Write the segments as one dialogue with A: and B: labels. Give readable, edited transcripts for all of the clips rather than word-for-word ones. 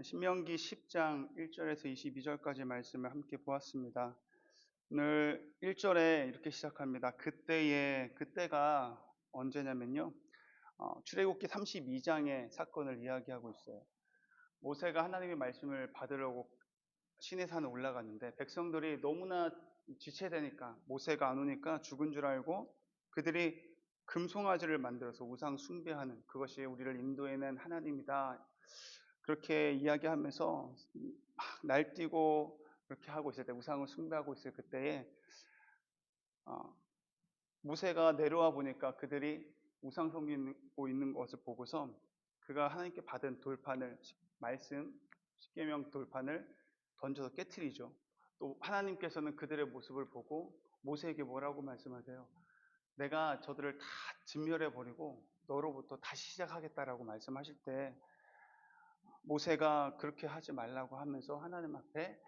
A: 신명기 10장 1절에서 22절까지 말씀을 함께 보았습니다. 오늘 1절에 이렇게 시작합니다. 그때가 언제냐면요. 출애굽기 32장의 사건을 이야기하고 있어요. 모세가 하나님의 말씀을 받으려고 시내산에 올라갔는데 백성들이 너무나 지체되니까 모세가 안 오니까 죽은 줄 알고 그들이 금송아지를 만들어서 우상 숭배하는, 그것이 우리를 인도해낸 하나님이다, 그렇게 이야기하면서 막 날뛰고 그렇게 하고 있을 때, 우상을 숭배하고 있을 그때에 어, 모세가 내려와 보니까 그들이 우상 섬기고 있는 것을 보고서 그가 하나님께 받은 돌판을, 말씀 십계명 돌판을 던져서 깨트리죠. 또 하나님께서는 그들의 모습을 보고 모세에게 뭐라고 말씀하세요? 내가 저들을 다 진멸해 버리고 너로부터 다시 시작하겠다라고 말씀하실 때 모세가 그렇게 하지 말라고 하면서 하나님 앞에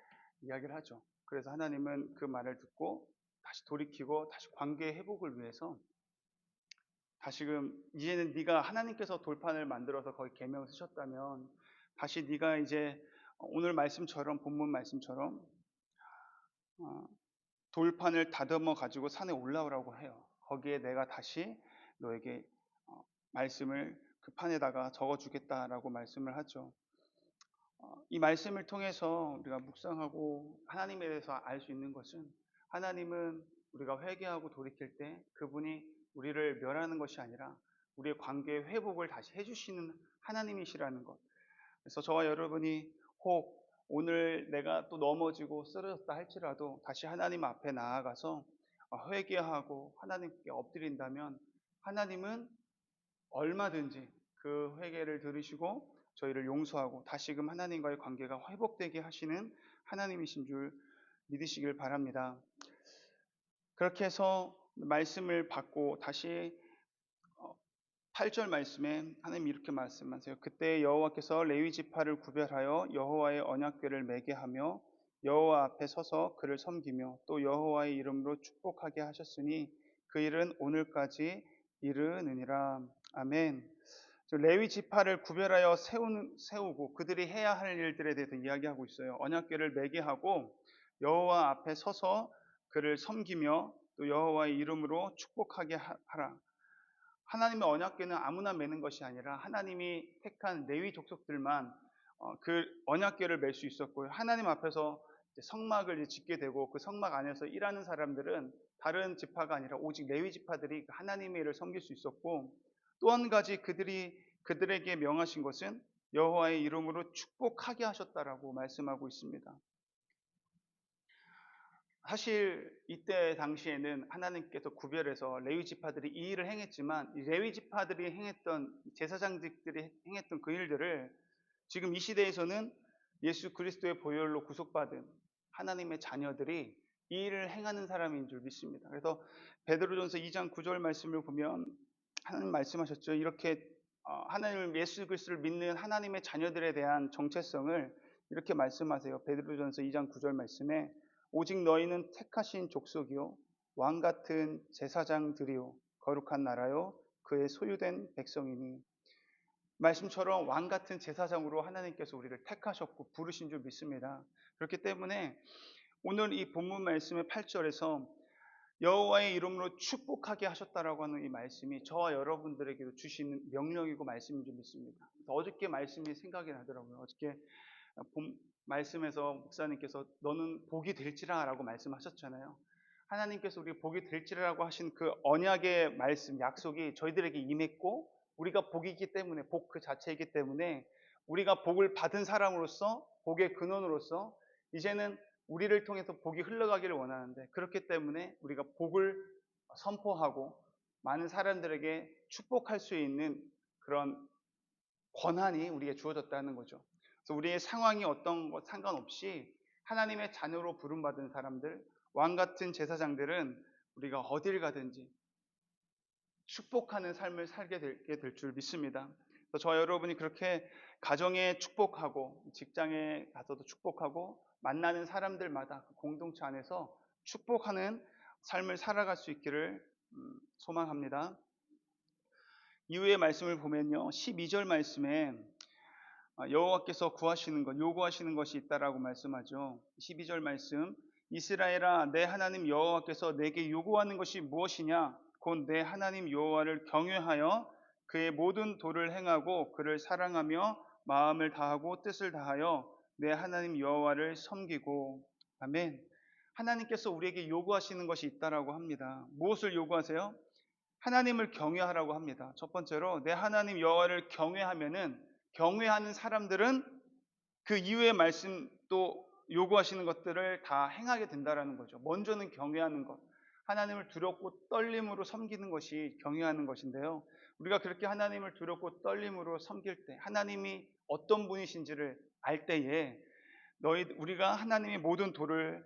A: 이야기를 하죠. 그래서 하나님은 그 말을 듣고 다시 돌이키고 다시 관계 회복을 위해서 다시금 이제는 네가, 하나님께서 돌판을 만들어서 거기 계명을 쓰셨다면 다시 네가 이제 오늘 말씀처럼, 본문 말씀처럼 돌판을 다듬어 가지고 산에 올라오라고 해요. 거기에 내가 다시 너에게 말씀을 그 판에다가 적어 주겠다라고 말씀을 하죠. 이 말씀을 통해서 우리가 묵상하고 하나님에 대해서 알 수 있는 것은, 하나님은 우리가 회개하고 돌이킬 때 그분이 우리를 멸하는 것이 아니라 우리의 관계의 회복을 다시 해주시는 하나님이시라는 것. 그래서 저와 여러분이 혹 오늘 내가 또 넘어지고 쓰러졌다 할지라도 다시 하나님 앞에 나아가서 회개하고 하나님께 엎드린다면 하나님은 얼마든지 그 회개를 들으시고 저희를 용서하고 다시금 하나님과의 관계가 회복되게 하시는 하나님이신 줄 믿으시길 바랍니다. 그렇게 해서 말씀을 받고 다시 8절 말씀에 하나님이 이렇게 말씀하세요. 그때 여호와께서 레위 지파를 구별하여 여호와의 언약궤를 매게 하며 여호와 앞에 서서 그를 섬기며 또 여호와의 이름으로 축복하게 하셨으니 그 일은 오늘까지 이르느니라. 아멘. 레위 지파를 구별하여 세우고 그들이 해야 할 일들에 대해서 이야기하고 있어요. 언약궤를 매게 하고 여호와 앞에 서서 그를 섬기며 또 여호와의 이름으로 축복하게 하라. 하나님의 언약궤는 아무나 매는 것이 아니라 하나님이 택한 레위 족속들만 그 언약궤를 맬 수 있었고요. 하나님 앞에서 성막을 짓게 되고 그 성막 안에서 일하는 사람들은 다른 지파가 아니라 오직 레위 지파들이 하나님의 일을 섬길 수 있었고, 또 한 가지 그들에게 명하신 것은 여호와의 이름으로 축복하게 하셨다라고 말씀하고 있습니다. 사실 이때 당시에는 하나님께서 구별해서 레위 지파들이 이 일을 행했지만, 이 레위 지파들이 행했던, 제사장들이 행했던 그 일들을 지금 이 시대에서는 예수 그리스도의 보혈로 구속받은 하나님의 자녀들이 이 일을 행하는 사람인 줄 믿습니다. 그래서 베드로전서 2장 9절 말씀을 보면 하나님 말씀하셨죠. 이렇게 하나님을, 예수 그리스도를 믿는 하나님의 자녀들에 대한 정체성을 이렇게 말씀하세요. 베드로전서 2장 9절 말씀에 오직 너희는 택하신 족속이요 왕 같은 제사장들이요 거룩한 나라요 그의 소유된 백성이니, 말씀처럼 왕 같은 제사장으로 하나님께서 우리를 택하셨고 부르신 줄 믿습니다. 그렇기 때문에 오늘 이 본문 말씀의 8절에서 여호와의 이름으로 축복하게 하셨다라고 하는 이 말씀이 저와 여러분들에게도 주시는 명령이고 말씀인 줄 믿습니다. 어저께 말씀이 생각이 나더라고요. 어저께 본 말씀에서 목사님께서 너는 복이 될지라라고 말씀하셨잖아요. 하나님께서 우리가 복이 될지라라고 하신 그 언약의 말씀, 약속이 저희들에게 임했고 우리가 복이 있기 때문에, 복 그 자체이기 때문에 우리가 복을 받은 사람으로서, 복의 근원으로서 이제는 우리를 통해서 복이 흘러가기를 원하는데, 그렇기 때문에 우리가 복을 선포하고 많은 사람들에게 축복할 수 있는 그런 권한이 우리에게 주어졌다는 거죠. 그래서 우리의 상황이 어떤 것 상관없이 하나님의 자녀로 부름받은 사람들, 왕 같은 제사장들은 우리가 어딜 가든지 축복하는 삶을 살게 될 줄 믿습니다. 그래서 저와 여러분이 그렇게 가정에 축복하고 직장에 가서도 축복하고 만나는 사람들마다 그 공동체 안에서 축복하는 삶을 살아갈 수 있기를 소망합니다. 이후의 말씀을 보면요, 12절 말씀에 여호와께서 구하시는 것, 요구하시는 것이 있다라고 말씀하죠. 12절 말씀, 이스라엘아 내 하나님 여호와께서 내게 요구하는 것이 무엇이냐? 곧 내 하나님 여호와를 경외하여 그의 모든 도를 행하고 그를 사랑하며 마음을 다하고 뜻을 다하여 내 하나님 여호와를 섬기고. 아멘. 하나님께서 우리에게 요구하시는 것이 있다라고 합니다. 무엇을 요구하세요? 하나님을 경외하라고 합니다. 첫 번째로 내 하나님 여호와를 경외하면은, 경외하는 사람들은 그 이후의 말씀 또 요구하시는 것들을 다 행하게 된다라는 거죠. 먼저는 경외하는 것. 하나님을 두렵고 떨림으로 섬기는 것이 경외하는 것인데요. 우리가 그렇게 하나님을 두렵고 떨림으로 섬길 때, 하나님이 어떤 분이신지를 알 때에 우리가 하나님의 모든 도를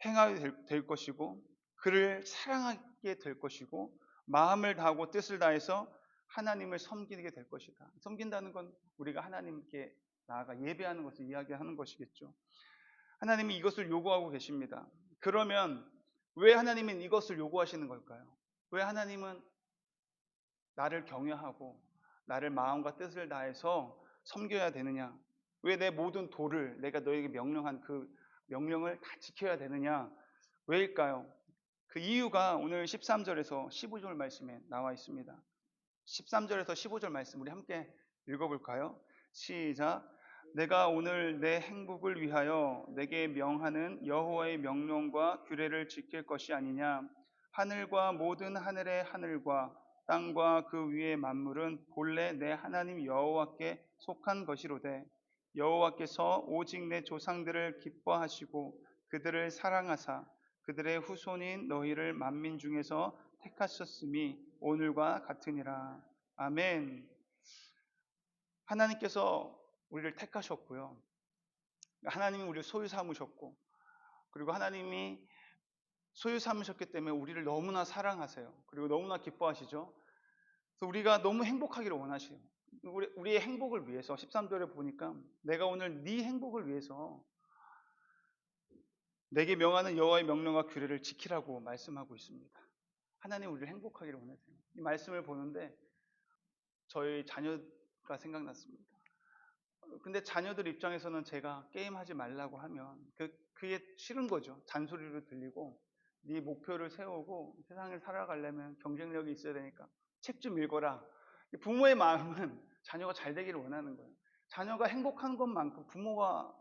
A: 행하게 될 것이고, 그를 사랑하게 될 것이고, 마음을 다하고 뜻을 다해서 하나님을 섬기게 될 것이다. 섬긴다는 건 우리가 하나님께 나아가 예배하는 것을 이야기하는 것이겠죠. 하나님이 이것을 요구하고 계십니다. 그러면 왜 하나님은 이것을 요구하시는 걸까요? 왜 하나님은 나를 경외하고 나를 마음과 뜻을 다해서 섬겨야 되느냐? 왜 내 모든 도를, 내가 너에게 명령한 그 명령을 다 지켜야 되느냐? 왜일까요? 그 이유가 오늘 13절에서 15절 말씀에 나와 있습니다. 13절에서 15절 말씀 우리 함께 읽어볼까요? 시작. 내가 오늘 내 행복을 위하여 내게 명하는 여호와의 명령과 규례를 지킬 것이 아니냐? 하늘과 모든 하늘의 하늘과 땅과 그 위의 만물은 본래 내 하나님 여호와께 속한 것이로되 여호와께서 오직 내 조상들을 기뻐하시고 그들을 사랑하사 그들의 후손인 너희를 만민 중에서 택하셨음이 오늘과 같으니라. 아멘. 하나님께서 우리를 택하셨고요. 하나님이 우리를 소유 삼으셨고, 그리고 하나님이 소유 삼으셨기 때문에 우리를 너무나 사랑하세요. 그리고 너무나 기뻐하시죠. 그래서 우리가 너무 행복하기를 원하시요. 우리의 행복을 위해서 13절에 보니까 내가 오늘 네 행복을 위해서 내게 명하는 여호와의 명령과 규례를 지키라고 말씀하고 있습니다. 하나님 우리를 행복하기를 원하세요. 이 말씀을 보는데 저희 자녀가 생각났습니다. 근데 자녀들 입장에서는 제가 게임하지 말라고 하면 그게 싫은 거죠. 잔소리로 들리고 네 목표를 세우고 세상을 살아가려면 경쟁력이 있어야 되니까 책 좀 읽어라. 부모의 마음은 자녀가 잘 되기를 원하는 거예요. 자녀가 행복한 것만큼 부모가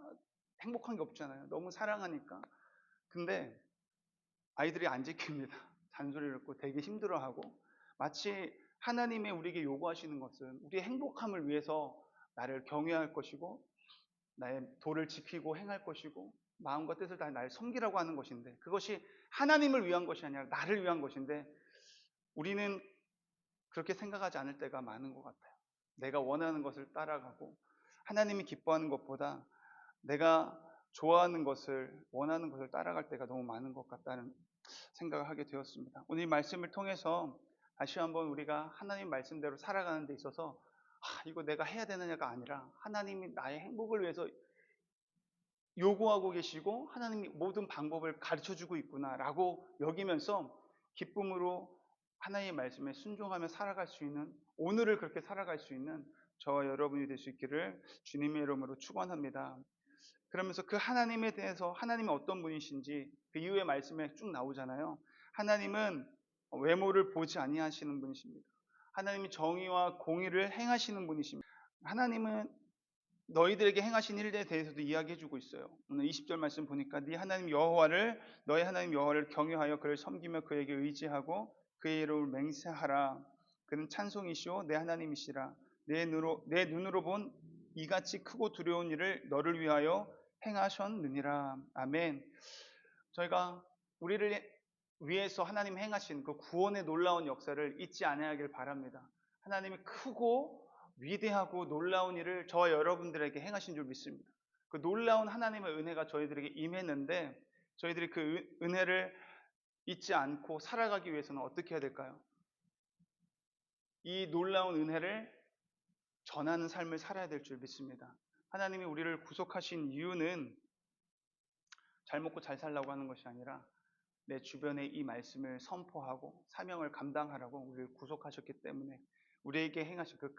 A: 행복한 게 없잖아요. 너무 사랑하니까. 근데 아이들이 안 지킵니다. 잔소리를 듣고 되게 힘들어하고, 마치 하나님의 우리에게 요구하시는 것은 우리의 행복함을 위해서 나를 경외할 것이고 나의 도를 지키고 행할 것이고 마음과 뜻을 다해 나를 섬기라고 하는 것인데, 그것이 하나님을 위한 것이 아니라 나를 위한 것인데 우리는 그렇게 생각하지 않을 때가 많은 것 같아요. 내가 원하는 것을 따라가고 하나님이 기뻐하는 것보다 내가 좋아하는 것을, 원하는 것을 따라갈 때가 너무 많은 것 같다는 생각을 하게 되었습니다. 오늘 이 말씀을 통해서 다시 한번 우리가 하나님 말씀대로 살아가는 데 있어서 이거 내가 해야 되느냐가 아니라 하나님이 나의 행복을 위해서 요구하고 계시고 하나님이 모든 방법을 가르쳐주고 있구나라고 여기면서 기쁨으로 하나님의 말씀에 순종하며 살아갈 수 있는, 오늘을 그렇게 살아갈 수 있는 저와 여러분이 될 수 있기를 주님의 이름으로 축원합니다. 그러면서 그 하나님에 대해서, 하나님이 어떤 분이신지 그 이후의 말씀에 쭉 나오잖아요. 하나님은 외모를 보지 아니하시는 분이십니다. 하나님이 정의와 공의를 행하시는 분이십니다. 하나님은 너희들에게 행하신 일에 대해서도 이야기해주고 있어요. 오늘 20절 말씀 보니까 너희 하나님 여호와를 경외하여 그를 섬기며 그에게 의지하고 그의 이름을 맹세하라. 그는 찬송이시오 내 하나님이시라. 내 눈으로 본 이같이 크고 두려운 일을 너를 위하여 행하셨느니라. 아멘. 저희가 우리를 위해서 하나님 행하신 그 구원의 놀라운 역사를 잊지 않아야길 바랍니다. 하나님이 크고 위대하고 놀라운 일을 저와 여러분들에게 행하신 줄 믿습니다. 그 놀라운 하나님의 은혜가 저희들에게 임했는데, 저희들이 그 은혜를 잊지 않고 살아가기 위해서는 어떻게 해야 될까요? 이 놀라운 은혜를 전하는 삶을 살아야 될 줄 믿습니다. 하나님이 우리를 구속하신 이유는 잘 먹고 잘 살라고 하는 것이 아니라 내 주변에 이 말씀을 선포하고 사명을 감당하라고 우리를 구속하셨기 때문에 우리에게 행하신 그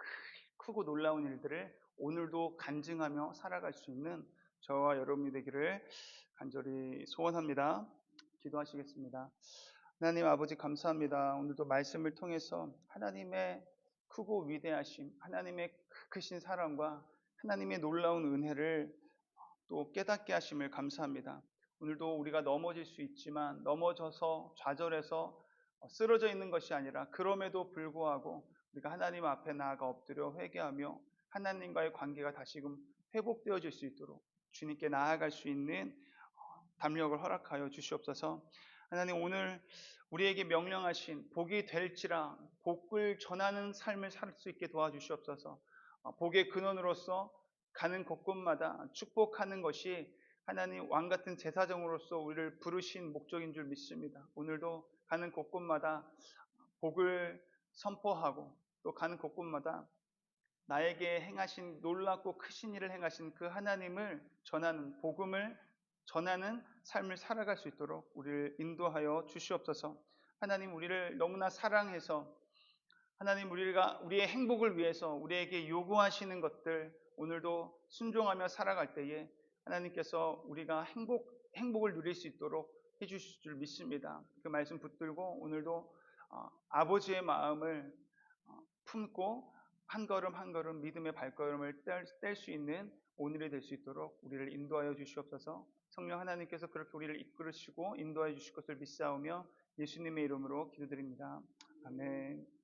A: 크고 놀라운 일들을 오늘도 간증하며 살아갈 수 있는 저와 여러분이 되기를 간절히 소원합니다. 기도하시겠습니다. 하나님 아버지 감사합니다. 오늘도 말씀을 통해서 하나님의 크고 위대하심, 하나님의 크신 사랑과 하나님의 놀라운 은혜를 또 깨닫게 하심을 감사합니다. 오늘도 우리가 넘어질 수 있지만 넘어져서 좌절해서 쓰러져 있는 것이 아니라 그럼에도 불구하고 우리가 하나님 앞에 나아가 엎드려 회개하며 하나님과의 관계가 다시금 회복되어질 수 있도록 주님께 나아갈 수 있는 담력을 허락하여 주시옵소서. 하나님 오늘 우리에게 명령하신 복이 될지라 복을 전하는 삶을 살 수 있게 도와주시옵소서. 복의 근원으로서 가는 곳곳마다 축복하는 것이 하나님 왕같은 제사장으로서 우리를 부르신 목적인 줄 믿습니다. 오늘도 가는 곳곳마다 복을 선포하고 또 가는 곳곳마다 나에게 행하신 놀랍고 크신 일을 행하신 그 하나님을 전하는 복음을 전하는 삶을 살아갈 수 있도록 우리를 인도하여 주시옵소서. 하나님 우리를 너무나 사랑해서 하나님 우리의 행복을 위해서 우리에게 요구하시는 것들 오늘도 순종하며 살아갈 때에 하나님께서 우리가 행복을 누릴 수 있도록 해주실 줄 믿습니다. 그 말씀 붙들고 오늘도 아버지의 마음을 품고 한 걸음 한 걸음 믿음의 발걸음을 뗄 수 있는 오늘이 될 수 있도록 우리를 인도하여 주시옵소서. 성령 하나님께서 그렇게 우리를 이끌으시고 인도하여 주실 것을 믿사오며 예수님의 이름으로 기도드립니다. 아멘.